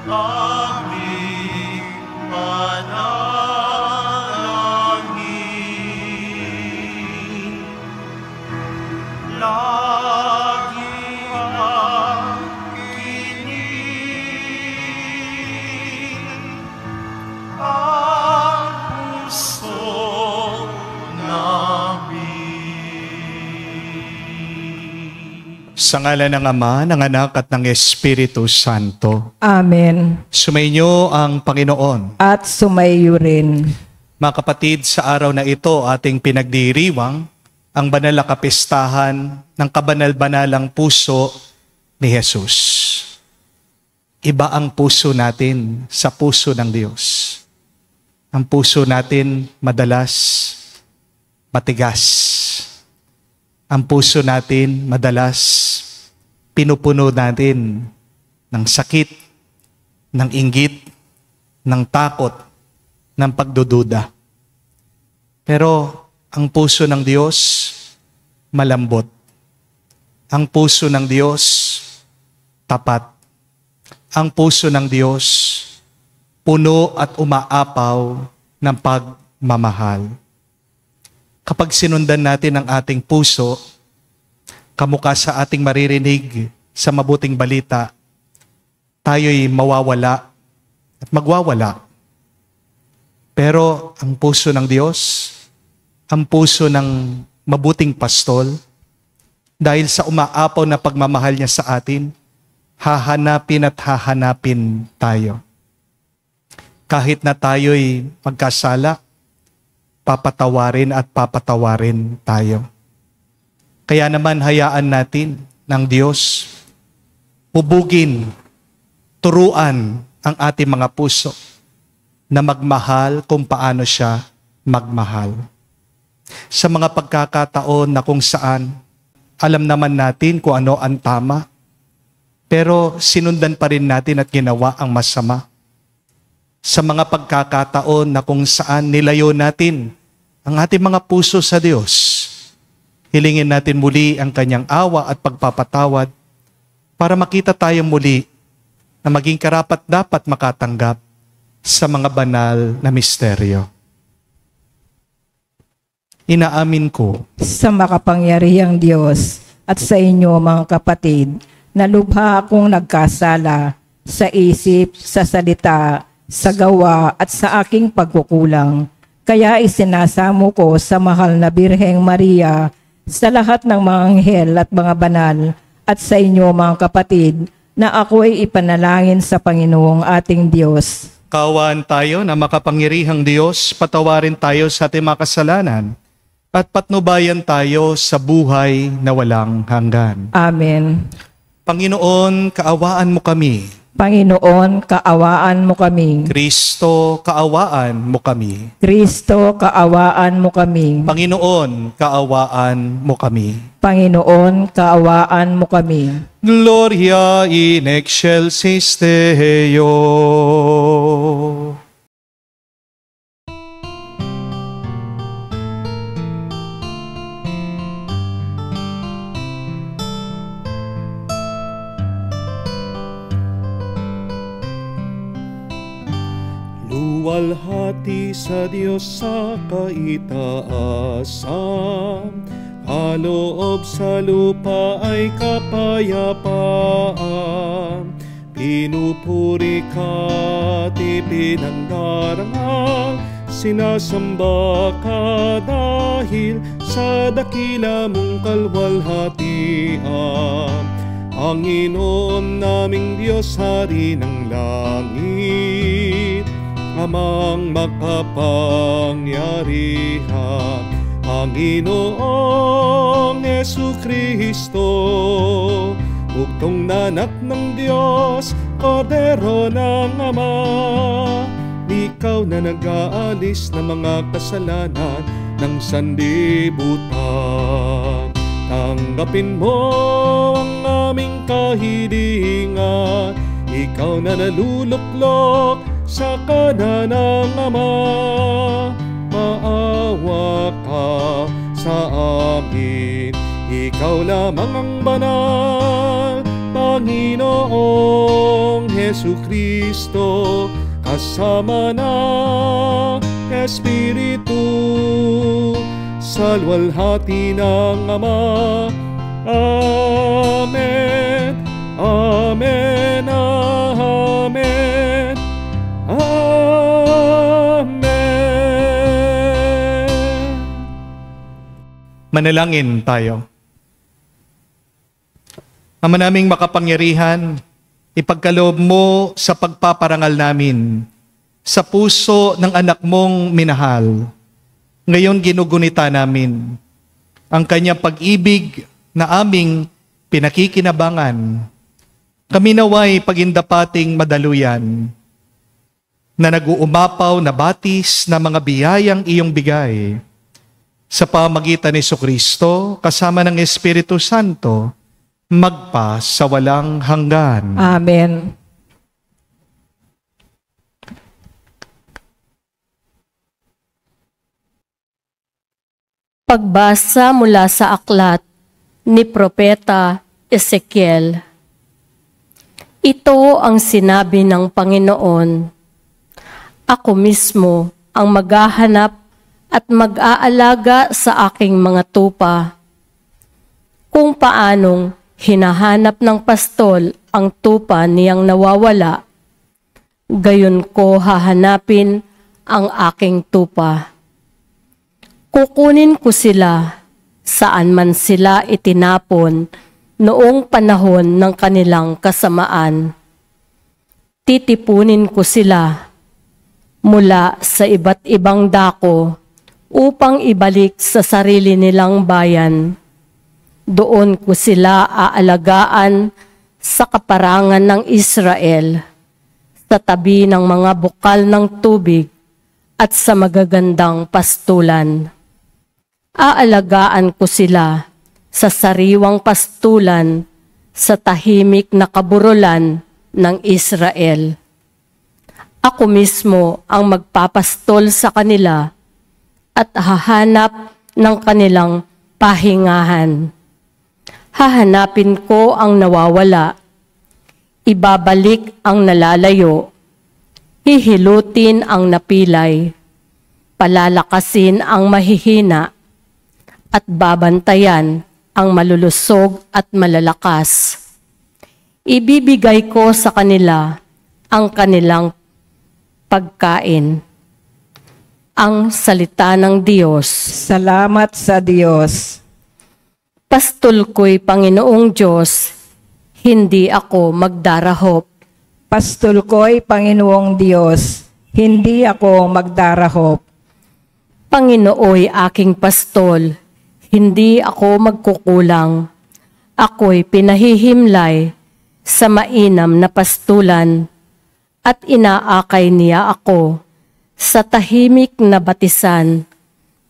aming panalangin. Lagi ang kinig ang puso namin. Sa ngalan ng Ama, ng Anak at ng Espiritu Santo. Amen. Sumainyo ang Panginoon. At sumayo rin. Mga kapatid, sa araw na ito ating pinagdiriwang ang banal na kapistahan ng kabanal-banalang puso ni Jesus. Iba ang puso natin sa puso ng Diyos. Ang puso natin madalas matigas. Ang puso natin madalas pinupuno natin ng sakit, ng inggit, ng takot, ng pagdududa. Pero ang puso ng Diyos malambot. Ang puso ng Diyos tapat. Ang puso ng Diyos puno at umaapaw ng pagmamahal. Kapag sinundan natin ang ating puso, kamukha sa ating maririnig sa mabuting balita, tayo'y mawawala at magwawala. Pero ang puso ng Diyos, ang puso ng mabuting pastol, dahil sa umaapaw na pagmamahal niya sa atin, hahanapin at hahanapin tayo. Kahit na tayo'y magkasala, papatawarin at papatawarin tayo. Kaya naman hayaan natin ng Diyos hubugin, turuan ang ating mga puso na magmahal kung paano siya magmahal. Sa mga pagkakataon na kung saan alam naman natin kung ano ang tama, pero sinundan pa rin natin at ginawa ang masama. Sa mga pagkakataon na kung saan nilayo natin ang ating mga puso sa Diyos, hilingin natin muli ang kanyang awa at pagpapatawad para makita tayo muli na maging karapat-dapat makatanggap sa mga banal na misteryo. Inaamin ko Sa makapangyarihang Diyos at sa inyo mga kapatid, na lubha akong nagkasala sa isip, sa salita, sa gawa at sa aking pagkukulang. Kaya isinasamo ko sa mahal na Birheng Maria, sa lahat ng mga anghel at mga banal, at sa inyo mga kapatid, na ako ay ipanalangin sa Panginoong ating Diyos. kaawaan tayo na makapangyarihang Diyos, patawarin tayo sa ating mga kasalanan at patnubayan tayo sa buhay na walang hanggan. Amen. Panginoon, kaawaan mo kami. Panginoon, kaawaan mo kami. Kristo, kaawaan mo kami. Kristo, kaawaan mo kami. Panginoon, kaawaan mo kami. Panginoon, kaawaan mo kami. Gloria in excelsis Deo. Luwalhati sa Diyos sa kaitaasan, kaloob sa lupa ay kapayapaan. Pinupuri ka, ipinandarama, sinasamba ka dahil sa dakila mong kalwalhatian. Panginoon naming Diyos, Hari ng langit, Amang makapangyarihan, Panginoong Jesucristo, bugtong na anak ng Diyos, Kordero ng Ama. Ikaw na nag-aalis ng mga kasalanan ng sanlibutan. Tanggapin mo ang aming kahilingan, ikaw na naluluklok sa kanan ng Ama. Maawa ka sa amin, ikaw lamang ang banal, Panginoong Jesucristo. Kristo, kasama ng Espiritu, sa luwalhati ng Ama. Amen. Amen. Amen. Amen. Manalangin tayo. Ama naming makapangyarihan, ipagkaloob mo sa pagpaparangal namin sa puso ng anak mong minahal. Ngayon ginugunita namin ang kanyang pag-ibig na aming pinakikinabangan. Kami naway pagindapating madaluyan na nag-uumapaw na batis na mga biyayang iyong bigay sa pamagitan ni Jesucristo kasama ng Espiritu Santo, magpa sa walang hanggan. Amen. Pagbasa mula sa aklat ni Propeta Ezekiel. Ito ang sinabi ng Panginoon: Ako mismo ang maghahanap at mag-aalaga sa aking mga tupa. Kung paanong hinahanap ng pastol ang tupa niyang nawawala, gayon ko hahanapin ang aking tupa. Kukunin ko sila saan man sila itinapon noong panahon ng kanilang kasamaan. Titipunin ko sila mula sa iba't ibang dako upang ibalik sa sarili nilang bayan. Doon ko sila aalagaan sa kaparangan ng Israel, sa tabi ng mga bukal ng tubig at sa magagandang pastulan. Aalagaan ko sila sa sariwang pastulan sa tahimik na kaburulan ng Israel. Ako mismo ang magpapastol sa kanila at hahanap ng kanilang pahingahan. Hahanapin ko ang nawawala, ibabalik ang nalalayo, hihilutin ang napilay, palalakasin ang mahihina, at babantayan ang malulusog at malalakas. Ibibigay ko sa kanila ang kanilang pagkain. Ang salita ng Diyos. Salamat sa Diyos. Pastol ko'y Panginoong Diyos, hindi ako magdarahop. Pastol ko'y Panginoong Diyos, hindi ako magdarahop. Panginooy aking pastol, hindi ako magkukulang. Ako'y pinahihimlay sa mainam na pastulan at inaakay niya ako sa tahimik na batisan.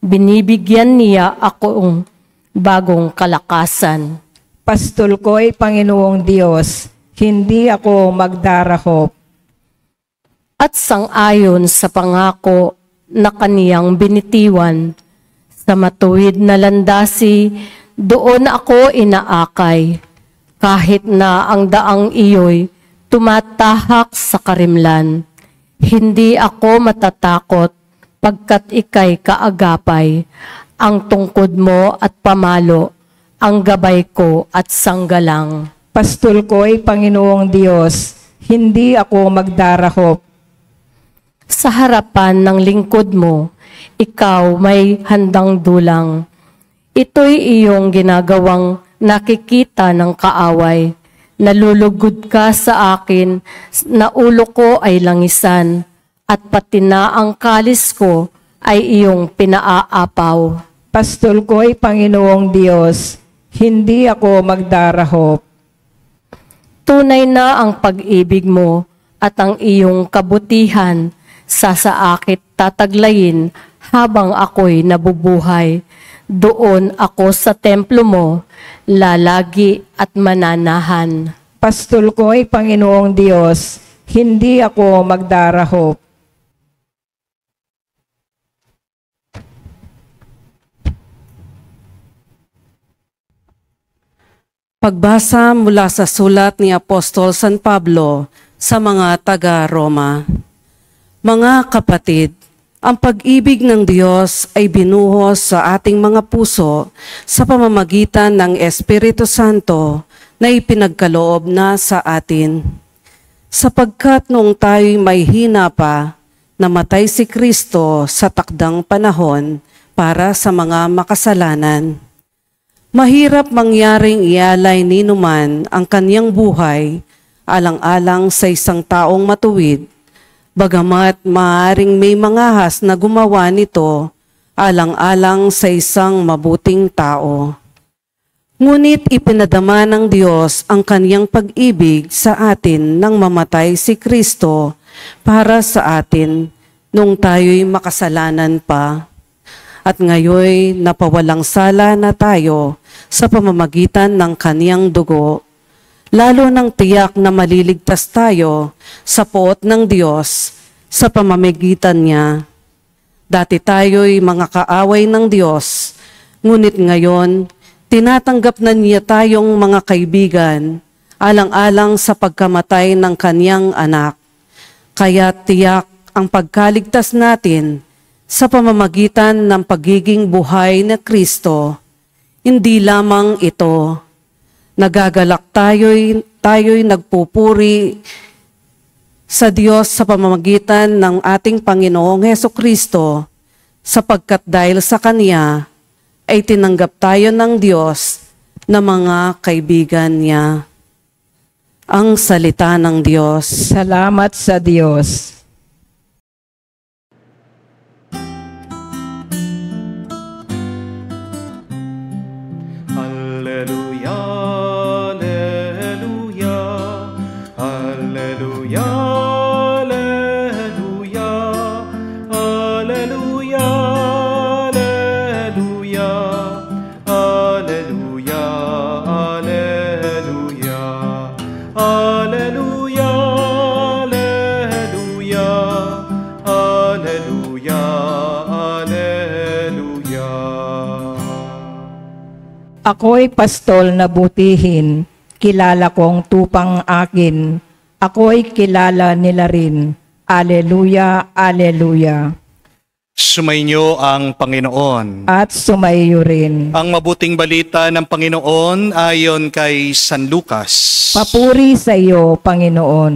Binibigyan niya akong bagong kalakasan. Pastol ko'y Panginoong Diyos, hindi ako magdarahop. At sang-ayon sa pangako na kaniyang binitiwan, sa matuwid na landasi, doon ako inaakay, kahit na ang daang iyo'y tumatahak sa karimlan. Hindi ako matatakot, pagkat ika'y kaagapay, ang tungkod mo at pamalo, ang gabay ko at sanggalang. Pastol ko'y Panginoong Diyos, hindi ako magdarahop. Sa harapan ng lingkod mo, ikaw may handang dulang. Ito'y iyong ginagawang nakikita ng kaaway. Nalulugod ka sa akin, na ulo ko ay langisan, at pati na ang kalis ko ay iyong pinaaapaw. Pastol ko'y Panginoong Diyos, hindi ako magdarahop. Tunay na ang pag-ibig mo at ang iyong kabutihan sa saakit tataglayin habang ako'y nabubuhay. Doon ako sa templo mo, lalagi at mananahan. Pastol ko'y Panginoong Diyos, hindi ako magdarahop. Pagbasa mula sa sulat ni Apostol San Pablo sa mga taga-Roma. Mga kapatid, ang pag-ibig ng Diyos ay binuhos sa ating mga puso sa pamamagitan ng Espiritu Santo na ipinagkaloob na sa atin. Sapagkat noong tayo'y may hina pa, namatay si Kristo sa takdang panahon para sa mga makasalanan. Mahirap mangyaring ialay ni numan ang kanyang buhay alang-alang sa isang taong matuwid, bagamat maaaring may mangahas na gumawa nito alang-alang sa isang mabuting tao. Ngunit ipinadama ng Diyos ang kanyang pag-ibig sa atin nang mamatay si Kristo para sa atin nung tayo'y makasalanan pa. At ngayoy napawalang sala na tayo sa pamamagitan ng kanyang dugo, lalo nang tiyak na maliligtas tayo sa poot ng Diyos sa pamamagitan niya. Dati tayo'y mga kaaway ng Diyos, ngunit ngayon, tinatanggap na niya tayong mga kaibigan, alang-alang sa pagkamatay ng kanyang anak. Kaya tiyak ang pagkaligtas natin sa pamamagitan ng pagiging buhay na Kristo. Hindi lamang ito, nagagalak tayo'y nagpupuri sa Diyos sa pamamagitan ng ating Panginoong Hesukristo, sapagkat dahil sa Kanya, ay tinanggap tayo ng Diyos na mga kaibigan niya. Ang salita ng Diyos. Salamat sa Diyos. Alleluia, alleluia, alleluia, alleluia, alleluia, alleluia, alleluia, alleluia, alleluia, alleluia, alleluia, alleluia. Ako'y pastol na butihin, kilala kong tupang akin. Ako'y kilala nila rin. Aleluya, aleluya. Sumainyo ang Panginoon. At sumayo rin. Ang mabuting balita ng Panginoon ayon kay San Lucas. Papuri sa iyo, Panginoon.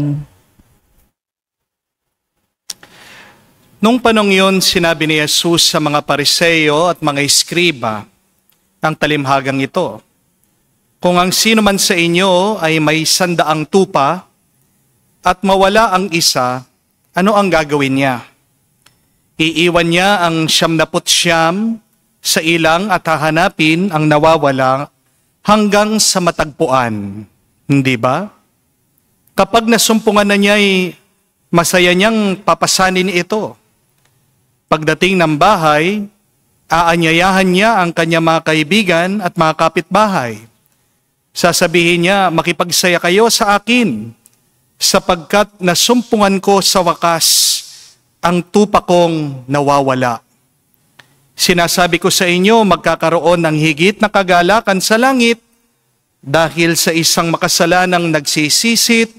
Nung panong yun, sinabi ni Jesus sa mga Pariseo at mga Eskriba ang talimhagang ito. Kung ang sino man sa inyo ay may 100 tupa at mawala ang isa, ano ang gagawin niya? Iiwan niya ang 99 sa ilang at hahanapin ang nawawala hanggang sa matagpuan. Hindi ba? Kapag nasumpungan na niya, masaya niyang papasanin ito. Pagdating ng bahay, aanyayahan niya ang kanyang mga kaibigan at mga kapitbahay. Sasabihin niya, makipagsaya kayo sa akin, sapagkat nasumpungan ko sa wakas ang tupa kong nawawala. Sinasabi ko sa inyo, magkakaroon ng higit na kagalakan sa langit dahil sa isang makasalanang nagsisisit,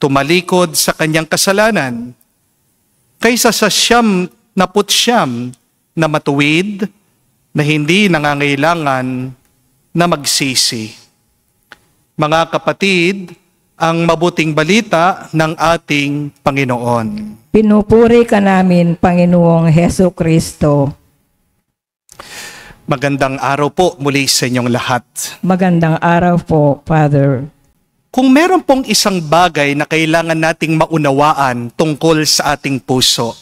tumalikod sa kanyang kasalanan, kaysa sa 99 na matuwid na hindi nangangailangan na magsisi. Mga kapatid, ang mabuting balita ng ating Panginoon. Pinupuri ka namin, Panginoong Heso Kristo. Magandang araw po muli sa inyong lahat. Magandang araw po, Father. Kung meron pong isang bagay na kailangan nating maunawaan tungkol sa ating puso,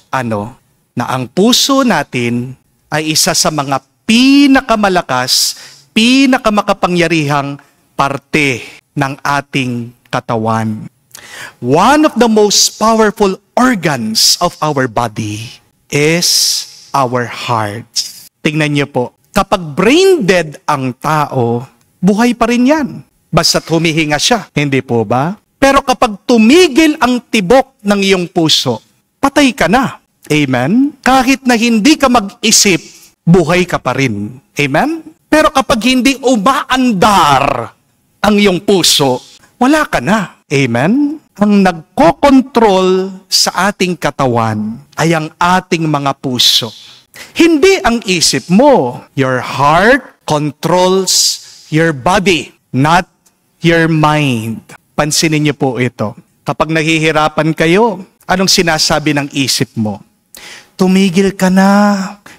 na ang puso natin ay isa sa mga pinakamalakas, pinakamakapangyarihang parte ng ating katawan. One of the most powerful organs of our body is our heart. Tingnan niyo po, kapag brain dead ang tao, buhay pa rin yan. Basta't humihinga siya, hindi po ba? Pero kapag tumigil ang tibok ng iyong puso, patay ka na. Amen? Kahit na hindi ka mag-isip, buhay ka pa rin. Amen? Pero kapag hindi umaandar ang iyong puso, wala ka na. Amen? ang nagkokontrol sa ating katawan ay ang ating mga puso. Hindi ang isip mo. Your heart controls your body, not your mind. Pansinin niyo po ito. Kapag nahihirapan kayo, anong sinasabi ng isip mo? Tumigil ka na,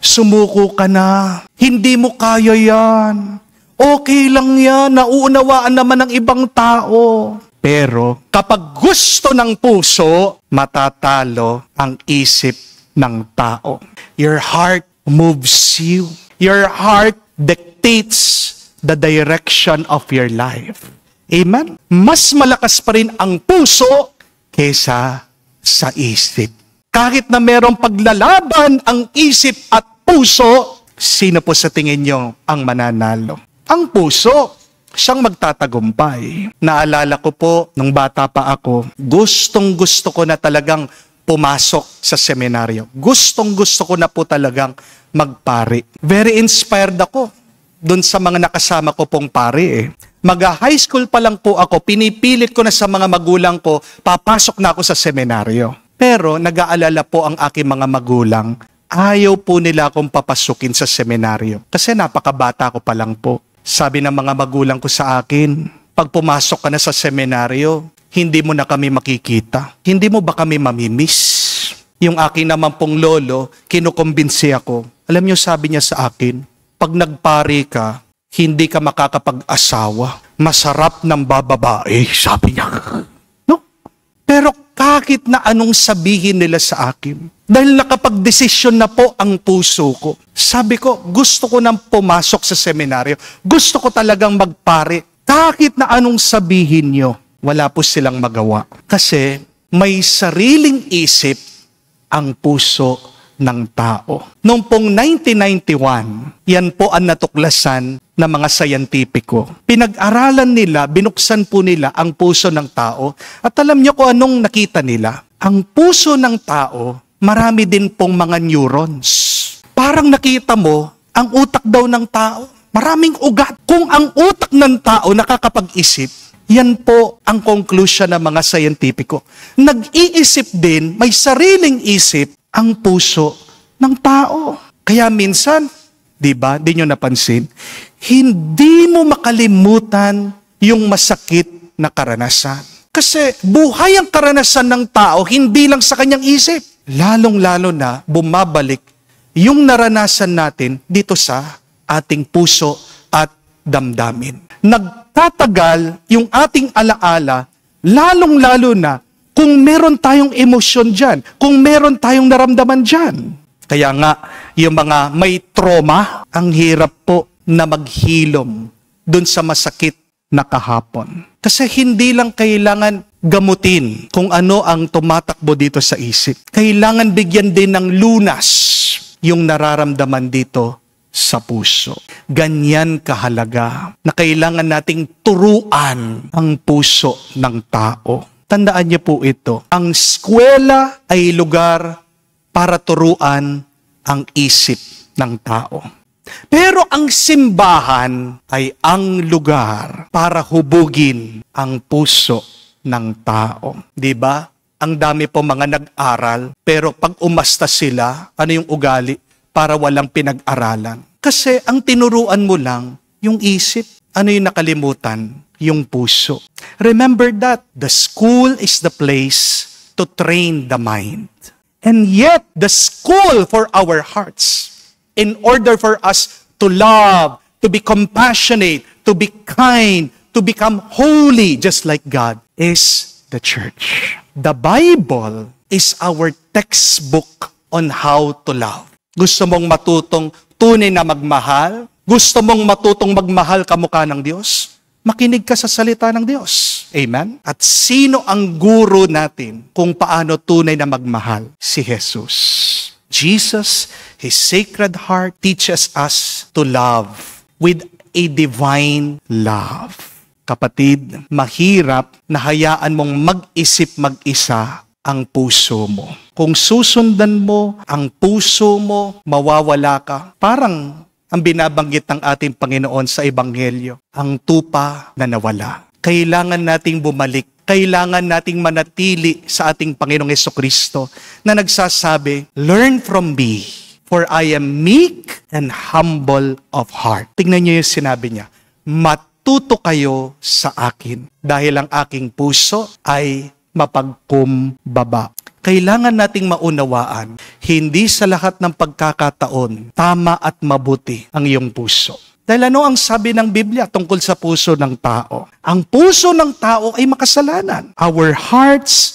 sumuko ka na, hindi mo kaya yan. Okay lang yan, nauunawaan naman ng ibang tao. Pero kapag gusto ng puso, matatalo ang isip ng tao. Your heart moves you. Your heart dictates the direction of your life. Amen? Mas malakas pa rin ang puso kesa sa isip. Kahit na merong paglalaban ang isip at puso, sino po sa tingin nyo ang mananalo? Ang puso, siyang magtatagumpay. Naalala ko po, nung bata pa ako, gustong-gusto ko na talagang pumasok sa seminaryo. Gustong-gusto ko na po talagang magpari. Very inspired ako doon sa mga nakasama ko pong pari. Mag-high school pa lang po ako, pinipilit ko na sa mga magulang ko, papasok na ako sa seminaryo. Pero nag-aalala po ang aking mga magulang, ayaw po nila akong papasukin sa seminaryo. Kasi napakabata ko pa lang po. Sabi ng mga magulang ko sa akin, pag pumasok ka na sa seminaryo, hindi mo na kami makikita. Hindi mo ba kami mamimiss? Yung aking naman pong lolo, kinukumbinsi ako. Alam niyo, sabi niya sa akin, pag nagpari ka, hindi ka makakapag-asawa. Masarap ng bababae, sabi niya. No? Pero kahit na anong sabihin nila sa akin, dahil nakapag-desisyon na po ang puso ko, sabi ko, gusto ko nang pumasok sa seminaryo. Gusto ko talagang magpari. Kahit na anong sabihin nyo, wala po silang magawa. Kasi may sariling isip ang puso ng tao. Noong pong 1991, yan po ang natuklasan ng mga sayantipiko. Pinag-aralan nila, binuksan po nila ang puso ng tao. At alam niyo kung anong nakita nila? Ang puso ng tao, marami din pong mga neurons. Parang nakita mo, ang utak daw ng tao, maraming ugat. Kung ang utak ng tao nakakapag-isip, yan po ang conclusion ng mga sayantipiko. Nag-iisip din, may sariling isip, ang puso ng tao. Kaya minsan, di ba, di nyo napansin, hindi mo makalimutan yung masakit na karanasan. Kasi buhay ang karanasan ng tao, hindi lang sa kanyang isip. Lalong-lalo na bumabalik yung naranasan natin dito sa ating puso at damdamin. Nagtatagal yung ating alaala, lalong-lalo na kung meron tayong emosyon dyan, kung meron tayong naramdaman dyan. Kaya nga, yung mga may trauma, ang hirap po na maghilom dun sa masakit na kahapon. Kasi hindi lang kailangan gamutin kung ano ang tumatakbo dito sa isip. Kailangan bigyan din ng lunas yung nararamdaman dito sa puso. Ganyan kahalaga na kailangan nating turuan ang puso ng tao. Tandaan niyo po ito, ang eskwela ay lugar para turuan ang isip ng tao. Pero ang simbahan ay ang lugar para hubugin ang puso ng tao. Diba? Ang dami po mga nag-aral, pero pag umasta sila, ano yung ugali? Para walang pinag-aralan. Kasi ang tinuruan mo lang, yung isip. Ano yung nakalimutan? Yung puso. Remember that the school is the place to train the mind. And yet, the school for our hearts, in order for us to love, to be compassionate, to be kind, to become holy, just like God, is the church. The Bible is our textbook on how to love. Gusto mong matutong tunay na magmahal? Gusto mong matutong magmahal kamukha ng Diyos? Makinig ka sa salita ng Diyos. Amen? At sino ang guro natin kung paano tunay na magmahal? Si Jesus. Jesus, His Sacred Heart, teaches us to love with a divine love. Kapatid, mahirap na hayaan mong mag-isip mag-isa ang puso mo. Kung susundan mo ang puso mo, mawawala ka. Parang ang binabanggit ng ating Panginoon sa Ebanghelyo, ang tupa na nawala. Kailangan nating bumalik. Kailangan nating manatili sa ating Panginoong Hesukristo na nagsasabi, "Learn from me, for I am meek and humble of heart." Tingnan niyo yung sinabi niya, "Matuto kayo sa akin, dahil ang aking puso ay mapagkumbaba." Kailangan nating maunawaan, hindi sa lahat ng pagkakataon, tama at mabuti ang iyong puso. Dahil ano ang sabi ng Biblia tungkol sa puso ng tao? Ang puso ng tao ay makasalanan. Our hearts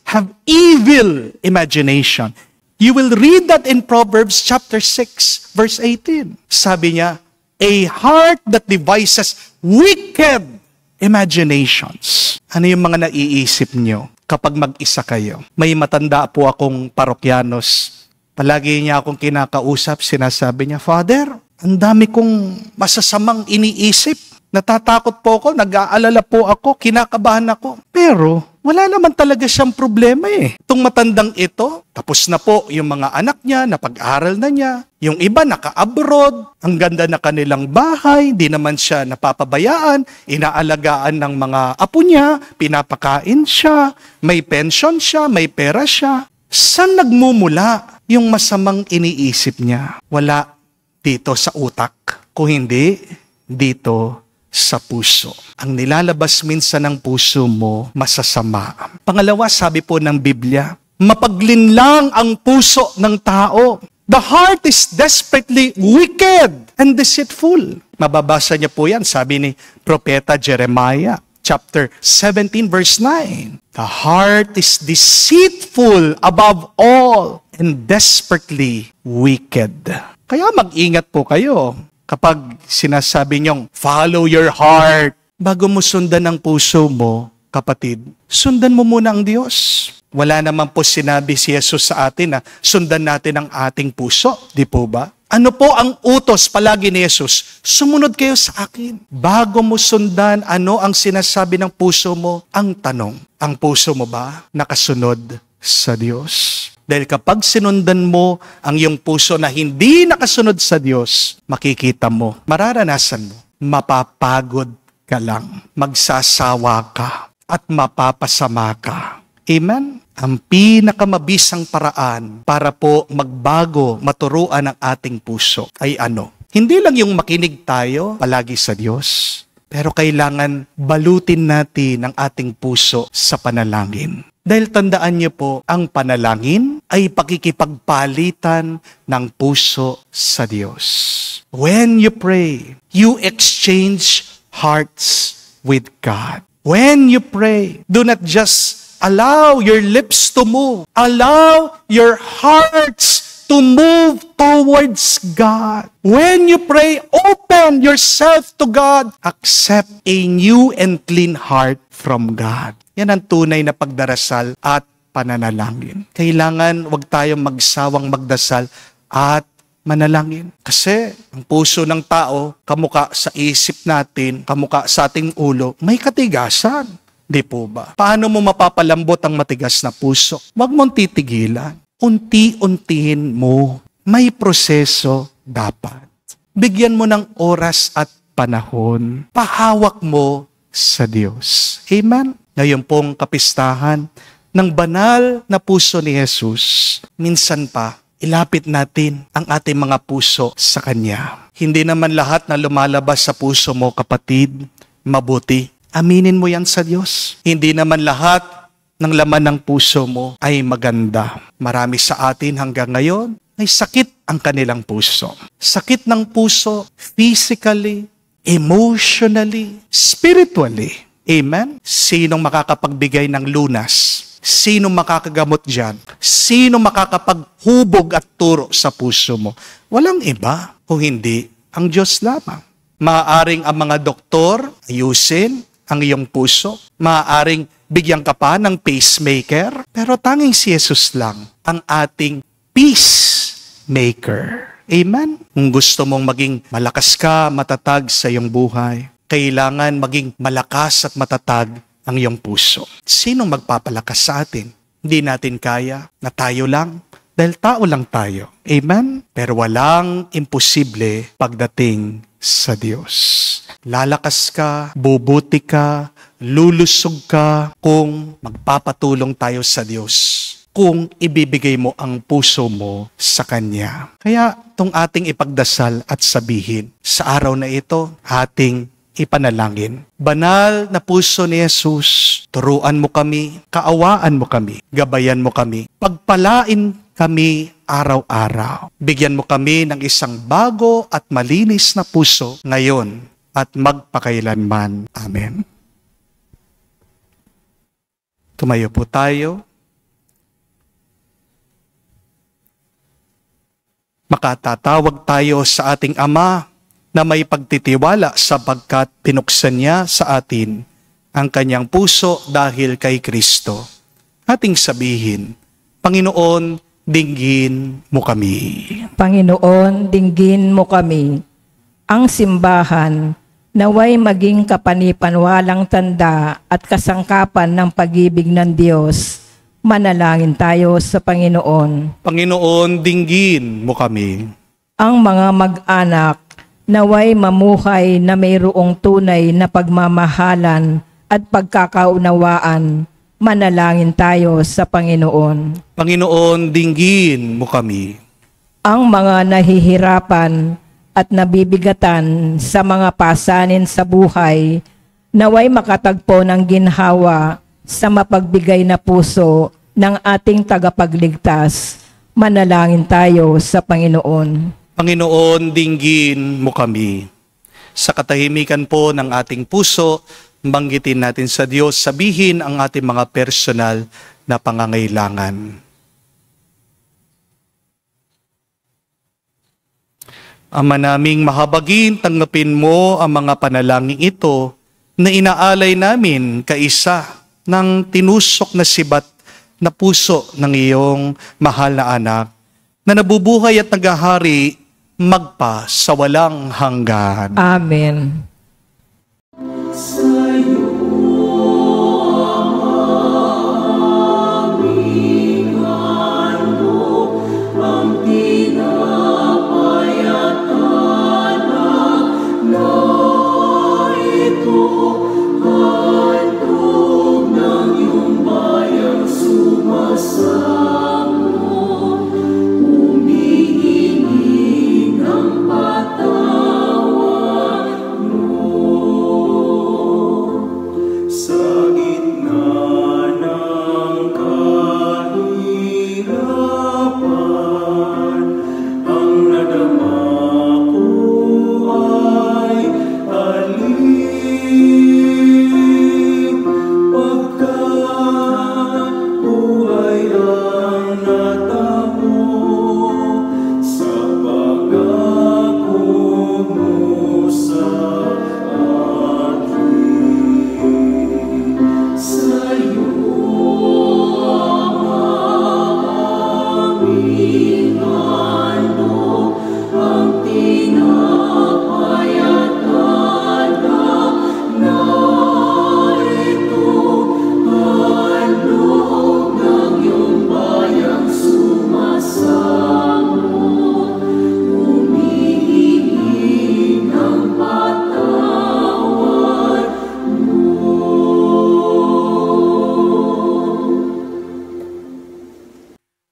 have evil imagination. You will read that in Proverbs chapter 6, verse 18. Sabi niya, a heart that devises wicked imaginations. Ano yung mga naiisip niyo kapag mag-isa kayo? May matanda po akong parokyanos. Palagi niya akong kinakausap, sinasabi niya, "Father, ang dami kong masasamang iniisip. Natatakot po ako, nag-aalala po ako, kinakabahan ako." Pero wala naman talaga siyang problema eh. Itong matandang ito, tapos na po yung mga anak niya, napag-aral na niya. Yung iba naka-abroad, ang ganda na kanilang bahay, di naman siya napapabayaan, inaalagaan ng mga apo niya, pinapakain siya, may pension siya, may pera siya. Saan nagmumula yung masamang iniisip niya? Wala dito sa utak, kung hindi dito sa puso. Ang nilalabas minsan ng puso mo, masasama. Pangalawa, sabi po ng Biblia, mapaglinlang ang puso ng tao. The heart is desperately wicked and deceitful. Mababasa niya po yan, sabi ni Propeta Jeremiah, chapter 17, verse 9. The heart is deceitful above all and desperately wicked. Kaya mag-ingat po kayo kapag sinasabi niyong, follow your heart. Bago mo sundan ang puso mo, kapatid, sundan mo muna ang Diyos. Wala naman po sinabi si Jesus sa atin na sundan natin ang ating puso. Di po ba? Ano po ang utos palagi ni Jesus? Sumunod kayo sa akin. Bago mo sundan, ano ang sinasabi ng puso mo? Ang tanong, ang puso mo ba nakasunod sa Diyos? Dahil kapag sinundan mo ang iyong puso na hindi nakasunod sa Diyos, makikita mo, mararanasan mo, mapapagod ka lang, magsasawa ka, at mapapasama ka. Amen? Ang pinakamabisang paraan para po magbago, maturuan ang ating puso ay ano? Hindi lang yung makinig tayo palagi sa Diyos, pero kailangan balutin natin ang ating puso sa panalangin. Dahil tandaan niyo po, ang panalangin ay pakikipagpalitan ng puso sa Diyos. When you pray, you exchange hearts with God. When you pray, do not just allow your lips to move. Allow your hearts to move towards God. When you pray, open yourself to God. Accept a new and clean heart from God. Yan ang tunay na pagdarasal at pananalangin. Kailangan wag tayong magsawang magdasal at manalangin. Kasi ang puso ng tao, kamuka sa isip natin, kamuka sa ating ulo, may katigasan. Di po ba? Paano mo mapapalambot ang matigas na puso? Huwag mong titigilan. Unti-untihin mo. May proseso dapat. Bigyan mo ng oras at panahon. Pahawak mo sa Diyos. Amen? Ngayon pong kapistahan ng banal na puso ni Jesus, minsan pa, ilapit natin ang ating mga puso sa Kanya. Hindi naman lahat na lumalabas sa puso mo, kapatid, mabuti. Aminin mo yan sa Diyos. Hindi naman lahat ng laman ng puso mo ay maganda. Marami sa atin hanggang ngayon ay sakit ang kanilang puso. Sakit ng puso, physically, emotionally, spiritually. Amen? Sinong makakapagbigay ng lunas? Sinong makakagamot dyan? Sinong makakapaghubog at turo sa puso mo? Walang iba kung hindi ang Diyos lamang. Maaaring ang mga doktor ayusin ang iyong puso. Maaaring bigyan ka pa ng pacemaker. Pero tanging si Jesus lang ang ating peacemaker. Amen? Kung gusto mong maging malakas ka, matatag sa iyong buhay, kailangan maging malakas at matatag ang iyong puso. Sinong magpapalakas sa atin? Hindi natin kaya na tayo lang. Dahil tao lang tayo. Amen? Pero walang imposible pagdating sa Diyos. Lalakas ka, bubuti ka, lulusog ka kung magpapatulong tayo sa Diyos. Kung ibibigay mo ang puso mo sa Kanya. Kaya itong ating ipagdasal at sabihin, sa araw na ito, ating ipanalangin. Banal na puso ni Jesus, turuan mo kami, kaawaan mo kami, gabayan mo kami, pagpalain kami araw-araw. Bigyan mo kami ng isang bago at malinis na puso ngayon at magpakailanman. Amen. Tumayo po tayo. Makatatawag tayo sa ating Ama na may pagtitiwala sapagkat pinuksan niya sa atin ang kanyang puso dahil kay Kristo. Ating sabihin, Panginoon, dinggin mo kami. Panginoon, dinggin mo kami. Ang simbahan naway maging kapanipanwalang tanda at kasangkapan ng pag-ibig ng Diyos. Manalangin tayo sa Panginoon. Panginoon, dinggin mo kami. Ang mga mag-anak naway mamuhay na mayroong tunay na pagmamahalan at pagkakaunawaan. Manalangin tayo sa Panginoon. Panginoon, dinggin mo kami. Ang mga nahihirapan at nabibigatan sa mga pasanin sa buhay, naway makatagpo ng ginhawa sa mapagbigay na puso ng ating tagapagligtas. Manalangin tayo sa Panginoon. Panginoon, dinggin mo kami. Sa katahimikan po ng ating puso, banggitin natin sa Diyos, sabihin ang ating mga personal na pangangailangan. Ama naming mahabagin, tanggapin mo ang mga panalangin ito na inaalay namin kaisa ng tinusok na sibat na puso ng iyong mahal na anak na nabubuhay at naghahari magpa sa walang hanggan. Amen.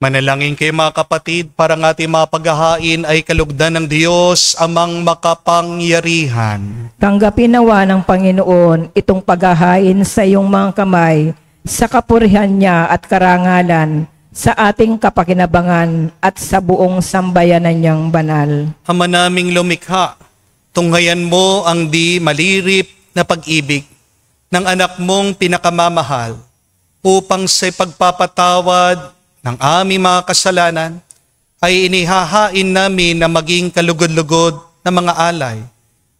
Manalangin kayo mga kapatid, para ng ating mga paghahain ay kalugdan ng Diyos amang makapangyarihan. Tanggapin nawa ng Panginoon itong paghahain sa iyong mga kamay sa kapurihan niya at karangalan sa ating kapakinabangan at sa buong sambayanan niyang banal. Ama naming lumikha, tunghayan mo ang di malirip na pag-ibig ng anak mong pinakamamahal upang sa pagpapatawad ng aming mga kasalanan ay inihahain namin na maging kalugod-lugod na mga alay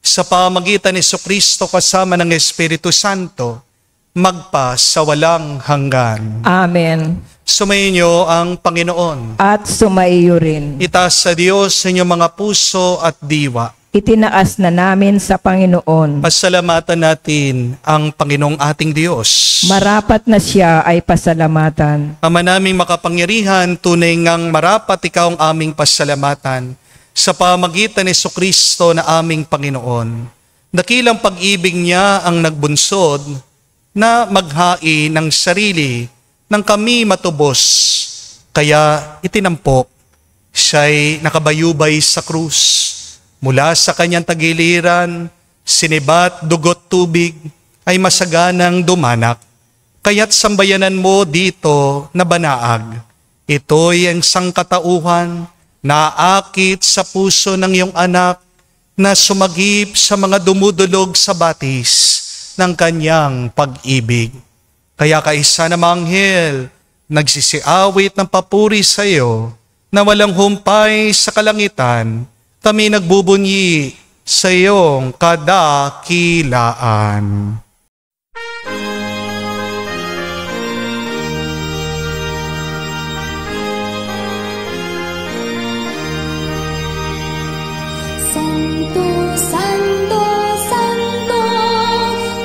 sa pamagitan ni Jesucristo kasama ng Espiritu Santo magpa sa walang hanggan. Amen. Sumainyo ang Panginoon. At sumaiyo rin. Itaas sa Diyos sa inyong mga puso at diwa. Itinaas na namin sa Panginoon. Pasalamatan natin ang Panginoong ating Diyos. Marapat na siya ay pasalamatan. Ama naming makapangyarihan, tunay ngang marapat ikaw ang aming pasalamatan. sa pamagitan ni Jesucristo na aming Panginoon. Dakilang pag-ibig niya ang nagbunsod na maghain ng sarili nang kami matubos. Kaya itinampok, siya'y nakabayubay sa krus. Mula sa kanyang tagiliran, sinibat, dugot, tubig, ay masaganang dumanak. Kaya't sambayanan mo dito na banaag. Ito'y ang sangkatauhan na aakit sa puso ng iyong anak na sumagip sa mga dumudulog sa batis ng kanyang pag-ibig. Kaya kaisa na manghel, nagsisiawit ng papuri sa iyo na walang humpay sa kalangitan, kami nagbubunyi sa iyong kadakilaan. Santo, Santo, Santo,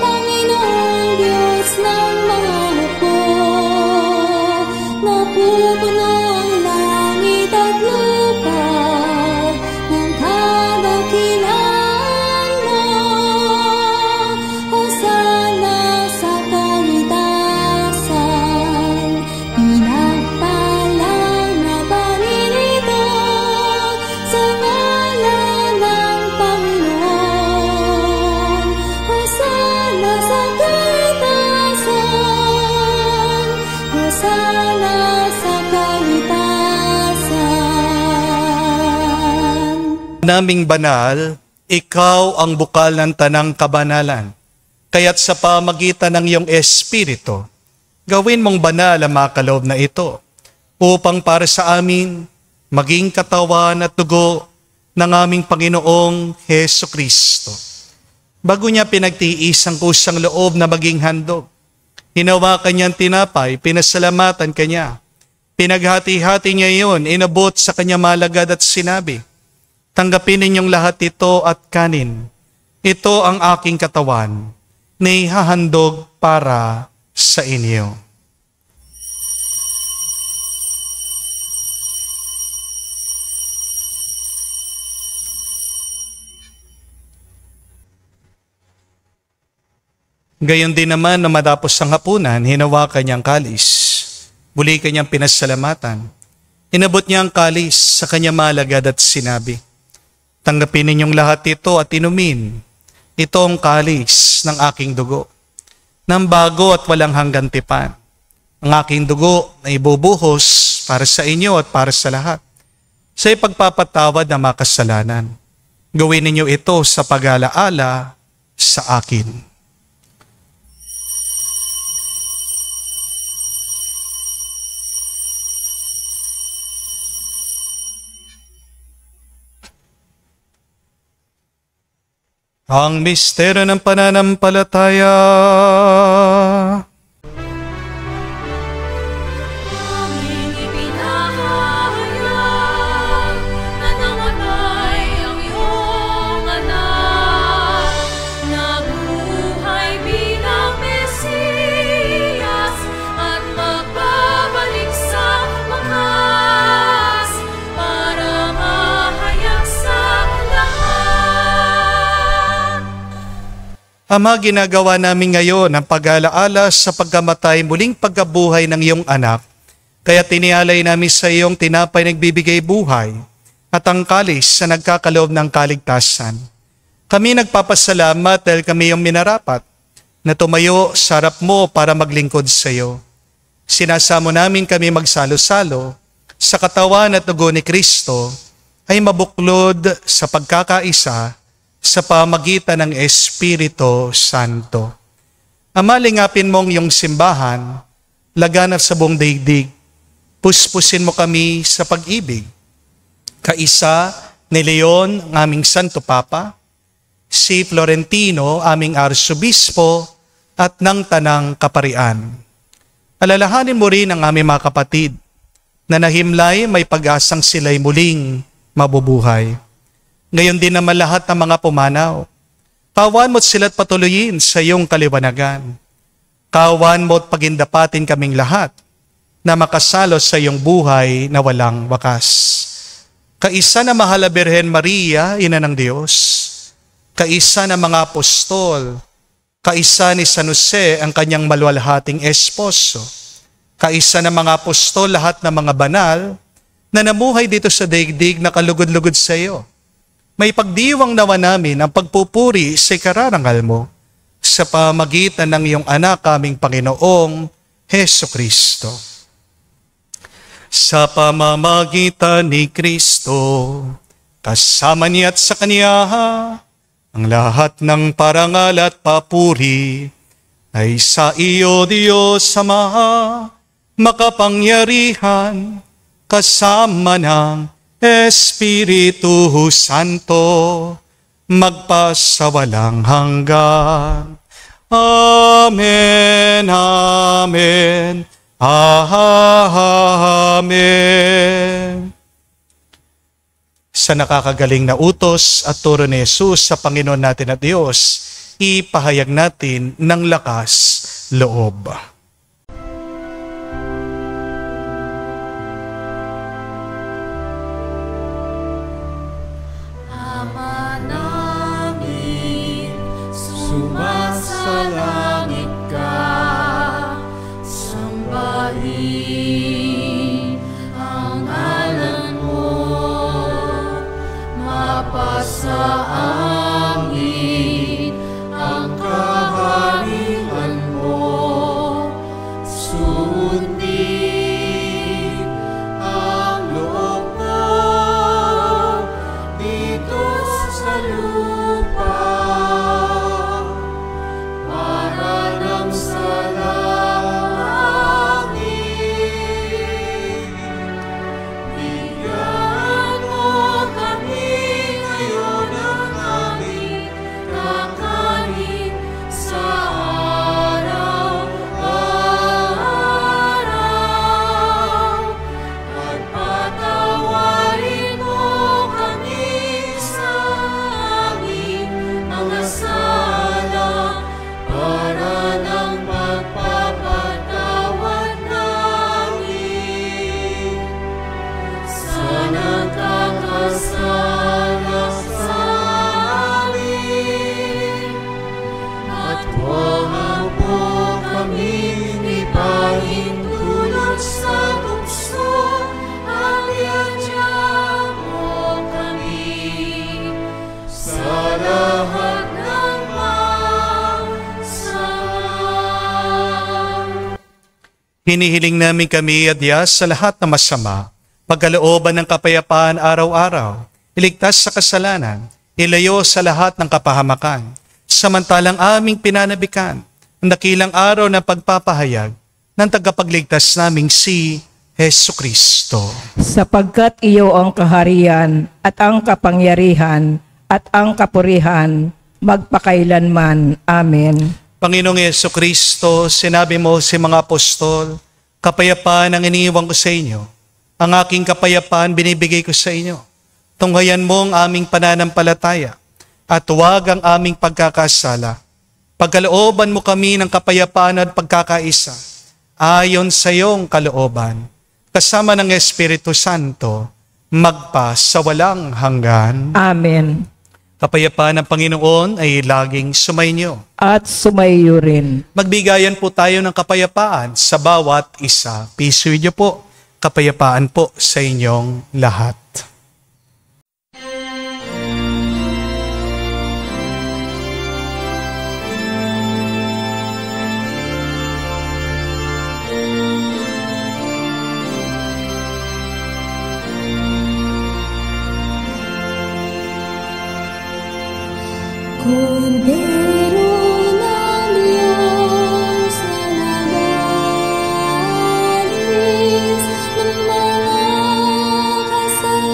Panginoong Diyos ng mga hukbo. Napupuno ang langit at lupa ng kadakilaan mo. Hosana sa kaitasan, pinagpalang na paninito sa ngalan ng Panginoon. Hosana sa kaitasan, Hosana sa kaitasan. Naming banal, ikaw ang bukal ng tanang kabanalan. Kaya't sa pamagitan ng iyong Espiritu, gawin mong banal ang mga kaloob na ito, upang para sa amin, maging katawan at dugo ng aming Panginoong Heso Kristo. Bago niya pinagtiis ang kusang loob na maging handog, hinawakan niyang tinapay, pinasalamatan kanya. Pinaghati-hati niya iyon, inabot sa kanya malagad at sinabi, tanggapin ninyong lahat ito at kanin. Ito ang aking katawan na ihahandog para sa inyo. Gayon din naman na matapos ang hapunan, hinawakan niyang kalis. Muli kanyang pinasalamatan. Inabot niya ang kalis sa kanya malagad at sinabi, tanggapin ninyong lahat ito at inumin. Ito ang kalis ng aking dugo, ng bago at walang hanggang tipan. Ang aking dugo na ibubuhos para sa inyo at para sa lahat, sa ipagpapatawad ng mga kasalanan. Gawin ninyo ito sa pag-alaala sa akin. Ang misteryo ng pananampalataya. Aming ipinahayag na namatay ang iyong anak, nabuhay bilang Mesiyas at magbabalik sa wakas para mahayag sa lahat. Ama, ginagawa namin ngayon ang pag-alaala sa pagkamatay muling pagkabuhay ng iyong anak. Kaya tinialay namin sa iyong tinapay nagbibigay buhay at ang kalis sa nagkakaloob ng kaligtasan. Kami nagpapasalamat dahil kami yung minarapat na tumayo sa harap mo para maglingkod sa iyo. Sinasamo namin kami magsalo-salo sa katawan at dugo ni Kristo ay mabuklod sa pagkakaisa sa pamagitan ng Espiritu Santo. Ama, lingapin mong iyong simbahan, laganap sa buong daigdig. Puspusin mo kami sa pag-ibig. Kaisa ni Leon, ang aming Santo Papa, si Florentino, aming Arsobispo, at ng Tanang Kaparian. Alalahanin mo rin ang aming mga kapatid na nahimlay may pag-asang sila'y muling mabubuhay. Ngayon din naman lahat ng mga pumanaw. Kawan mo't sila't patuloyin sa iyong kaliwanagan. Kawan mo't pagindapatin kaming lahat na makasalo sa iyong buhay na walang wakas. kaisa na mahal na Birhen Maria, ina ng Diyos, kaisa na mga apostol, kaisa ni San Jose ang kanyang maluwalhating esposo, kaisa na mga apostol, lahat ng mga banal na namuhay dito sa daigdig na kalugod-lugod sa iyo. May pagdiwang nawa namin ang pagpupuri sa ikararangal mo sa pamagitan ng iyong anak kaming Panginoong Heso Kristo. Sa pamamagitan ni Kristo, kasama niya at sa Kanya, ang lahat ng parangal at papuri ay sa iyo, Diyos Ama, makapangyarihan, kasama ng Espiritu Santo, magpasawalang hanggan. Amen, amen, amen. Sa nakakagaling na utos at turo ni Jesus sa Panginoon natin at Diyos, ipahayag natin ng lakas loob. Ama namin, sumasalangit ka, sambahin ang ngalan mo, mapasa amin ang kaharian mo, sundin ang loob mo dito sa lupa, para nang sa langit. Bigyan mo kami ngayon ng aming kakanin sa araw-araw, at patawarin mo kami sa aming mga sala, para ng pagpapatawad namin sa nagkakasala sa amin. At huwag mo kaming ipahintulot sa tukso, at iadya mo kami sa lahat ng masama. Hinihiling namin kami, Adyas, sa lahat ng masama, pagkalooban ng kapayapaan araw-araw, iligtas sa kasalanan, ilayo sa lahat ng kapahamakan, samantalang aming pinanabikan ang dakilang araw na pagpapahayag ng tagapagligtas naming si Heso Kristo. Sapagkat iyo ang kaharian at ang kapangyarihan at ang kapurihan magpakailanman. Amen. Panginoong Heso Kristo, sinabi mo sa mga apostol, kapayapaan ang iniiwan ko sa inyo. Ang aking kapayapaan binibigay ko sa inyo. Tunghayan mo ang aming pananampalataya at huwag ang aming pagkakasala. Pagkalooban mo kami ng kapayapaan at pagkakaisa, ayon sa iyong kalooban, kasama ng Espiritu Santo, magpa sa walang hanggan. Amen. Kapayapaan ng Panginoon ay laging sumainyo. At sumayo rin. Magbigayan po tayo ng kapayapaan sa bawat isa. Peace with you po. Kapayapaan po sa inyong lahat. Cordero ng Diyos na nagalis ng mga kasalanan,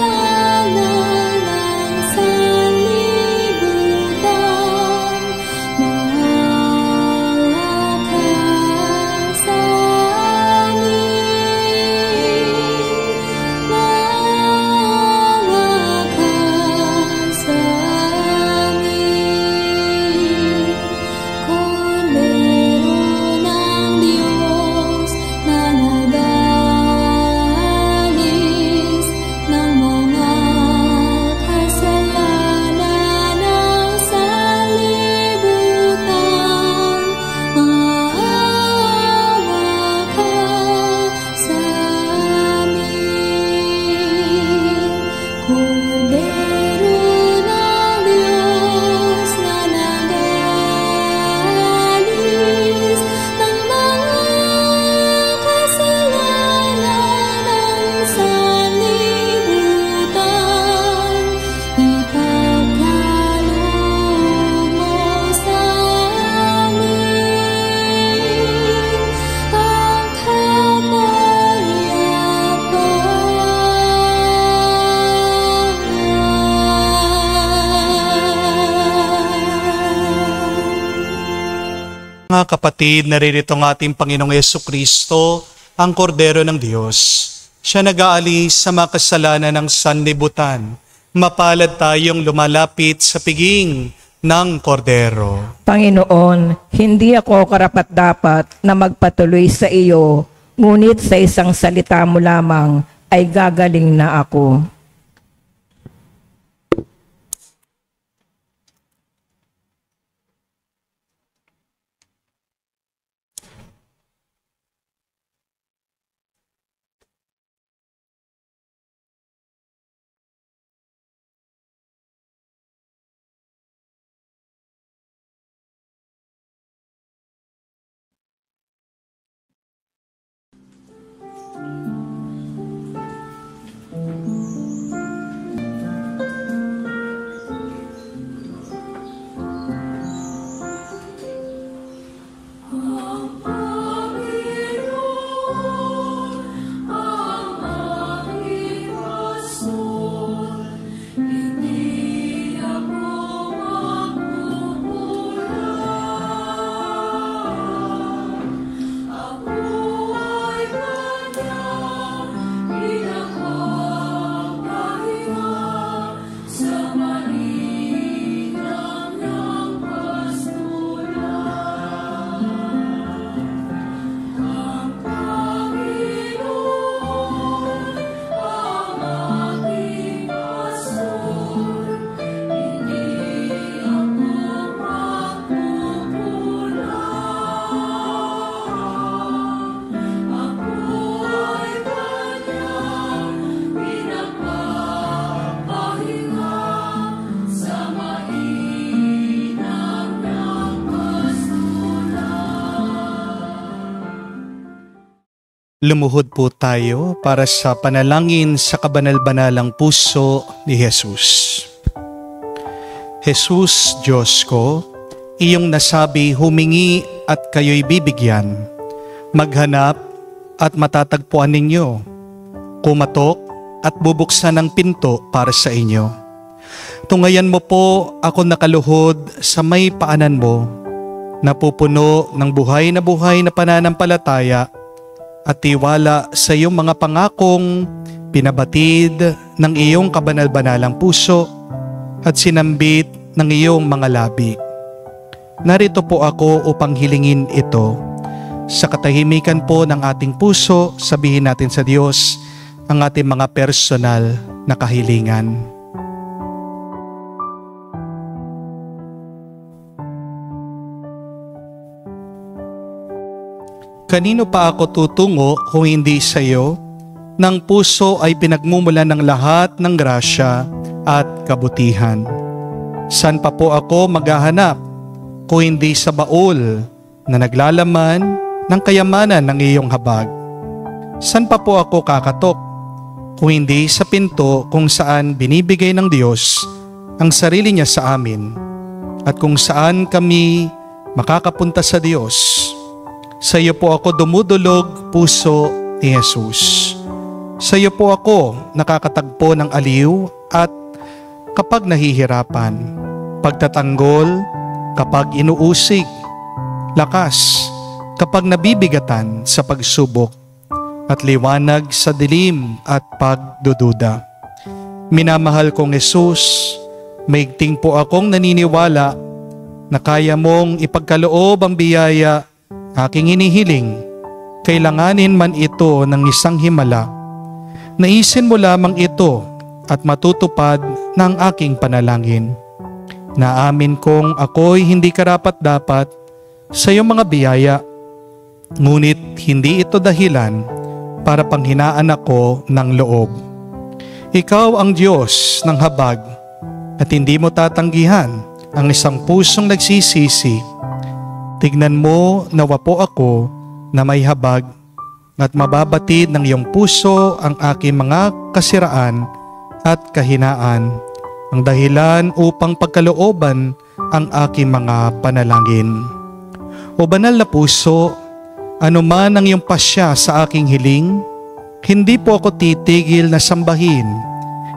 Mga kapatid, naririto ng ating Panginoong Yesukristo, ang Kordero ng Diyos. Siya nag-aalis sa mga kasalanan ng sanlibutan. Mapalad tayong lumalapit sa piging ng Kordero. Panginoon, hindi ako karapat-dapat na magpatuloy sa iyo, ngunit sa isang salita mo lamang ay gagaling na ako. Lumuhod po tayo para sa panalangin sa kabanal-banalang puso ni Jesus. Jesus, Diyos ko, iyong nasabi humingi at kayo'y bibigyan. Maghanap at matatagpuan ninyo. Kumatok at bubuksan ang pinto para sa inyo. Tungayan mo po ako nakaluhod sa may paanan mo, napupuno ng buhay na pananampalataya at tiwala sa iyong mga pangakong pinabatid ng iyong kabanal-banalang puso at sinambit ng iyong mga labi. Narito po ako upang hilingin ito. Sa katahimikan po ng ating puso, sabihin natin sa Diyos ang ating mga personal na kahilingan. Kanino pa ako tutungo kung hindi sa iyo? Ng puso ay pinagmumulan ng lahat ng grasya at kabutihan. San pa po ako maghahanap kung hindi sa baul na naglalaman ng kayamanan ng iyong habag? San pa po ako kakatok kung hindi sa pinto kung saan binibigay ng Diyos ang sarili niya sa amin at kung saan kami makakapunta sa Diyos? Sa iyo po ako dumudulog, puso ni Jesus. Sa iyo po ako nakakatagpo ng aliw at kapag nahihirapan, pagtatanggol kapag inuusig, lakas kapag nabibigatan sa pagsubok, at liwanag sa dilim at pagdududa. Minamahal kong Jesus, maigting po akong naniniwala na kaya mong ipagkaloob ang biyaya aking hinihiling, kailanganin man ito ng isang himala. Naisin mo lamang ito at matutupad ng aking panalangin. Naamin kong ako'y hindi karapat-dapat sa iyong mga biyaya, ngunit hindi ito dahilan para panghinaan ako ng loob. Ikaw ang Diyos ng habag at hindi mo tatanggihan ang isang pusong nagsisisi. Tignan mo na wapo ako na may habag at mababatid ng iyong puso ang aking mga kasiraan at kahinaan, ang dahilan upang pagkalooban ang aking mga panalangin. O banal na puso, anuman ang iyong pasya sa aking hiling, hindi po ako titigil na sambahin,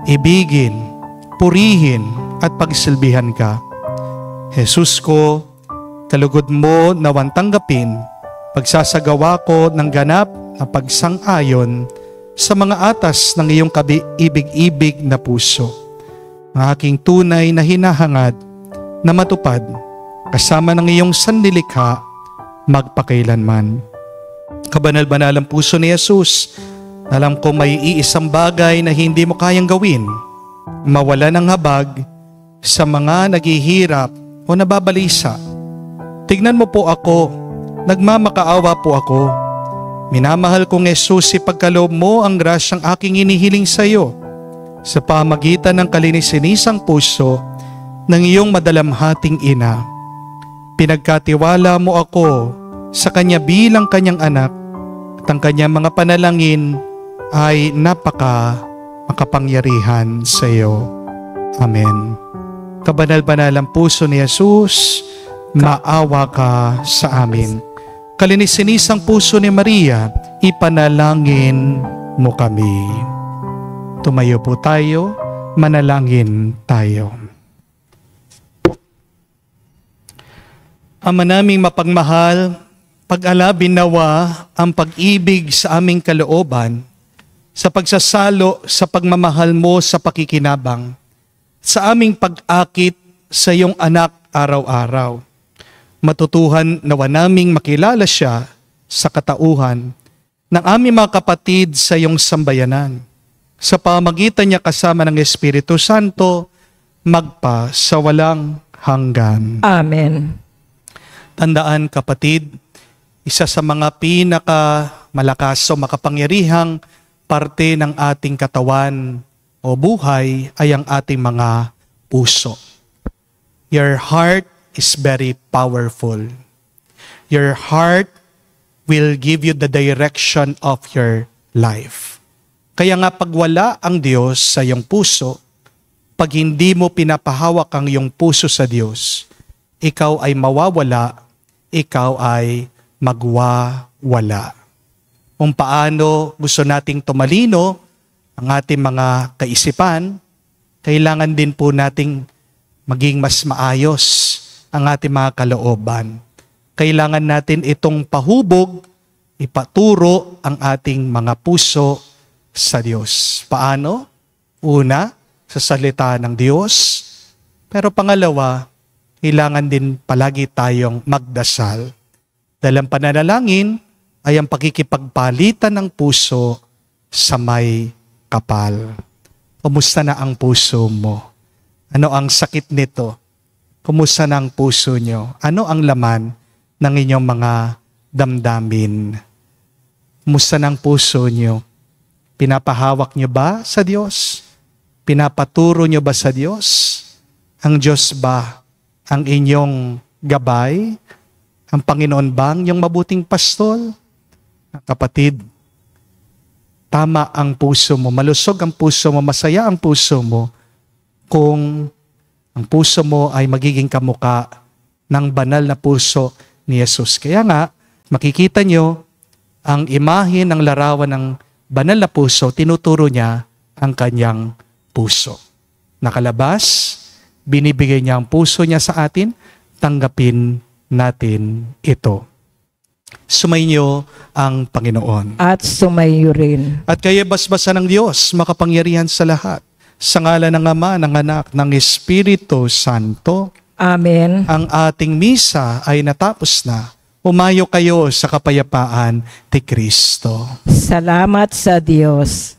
ibigin, purihin at pagsilbihan ka. Jesus ko, Kalugod mo nawan tanggapin, pagsasagawa ko ng ganap na pagsang-ayon sa mga atas ng iyong ibig-ibig na puso. Ang aking tunay na hinahangad na matupad kasama ng iyong sanlilikha magpakailanman. Kabanal-banalang puso ni Jesus, alam ko may iisang bagay na hindi mo kayang gawin, mawala ng habag sa mga naghihirap o nababalisa. Tignan mo po ako, nagmamakaawa po ako. Minamahal kong Jesus, ipagkaloob mo ang grasyang aking inihiling sa iyo sa pamagitan ng kalinisin-isang puso ng iyong madalamhating ina. Pinagkatiwala mo ako sa kanya bilang kanyang anak at ang kanyang mga panalangin ay makapangyarihan sa iyo. Amen. Kabanal-banalang puso ni Jesus, maawa ka sa amin. Kalinisin-isang puso ni Maria, ipanalangin mo kami. Tumayo po tayo, manalangin tayo. Ama naming mapagmahal, pag-alabin nawa ang pag-ibig sa aming kalooban sa pagsasalo sa pagmamahal mo sa pakikinabang, sa aming pag-akit sa iyong anak araw-araw. Matutuhan nawa naming makilala siya sa katauhan ng aming mga kapatid sa iyong sambayanan. Sa pamagitan niya kasama ng Espiritu Santo, magpa sa walang hanggan. Amen. Tandaan kapatid, isa sa mga pinakamalakas o makapangyarihang parte ng ating katawan o buhay ay ang ating mga puso. Your heart is very powerful. Your heart will give you the direction of your life. Kaya nga pag wala ang Diyos sa iyong puso, pag hindi mo pinapahawak ang iyong puso sa Diyos, ikaw ay mawawala, ikaw ay magwawala. Kung paano gusto nating tumalino ang ating mga kaisipan, kailangan din po nating maging mas maayos ang ating mga kalooban. Kailangan natin itong pahubog, ipaturo ang ating mga puso sa Diyos. Paano? Una, sa salita ng Diyos. Pero pangalawa, kailangan din palagi tayong magdasal. Dahil ang pananalangin ay ang pakikipagpalitan ng puso sa may kapal. Kumusta na ang puso mo? Ano ang sakit nito? Kumusta na ang puso nyo? Ano ang laman ng inyong mga damdamin? Kumusta na ang puso nyo? Pinapahawak nyo ba sa Diyos? Pinapaturo nyo ba sa Diyos? Ang Diyos ba ang inyong gabay? Ang Panginoon ba ang inyong mabuting pastol? Kapatid, tama ang puso mo, malusog ang puso mo, masaya ang puso mo kung ang puso mo ay magiging kamukha ng banal na puso ni Jesus. Kaya nga, makikita nyo ang imahe ng larawan ng banal na puso, tinuturo niya ang kanyang puso. Nakalabas, binibigay niya ang puso niya sa atin, tanggapin natin ito. Sumainyo ang Panginoon. At sumayo rin. At kayo basbasa ng Diyos, makapangyarihan sa lahat, sa ngalan ng Ama, ng Anak, ng Espiritu Santo. Amen. Ang ating misa ay natapos na. Umayo kayo sa kapayapaan ni Kristo. Salamat sa Diyos.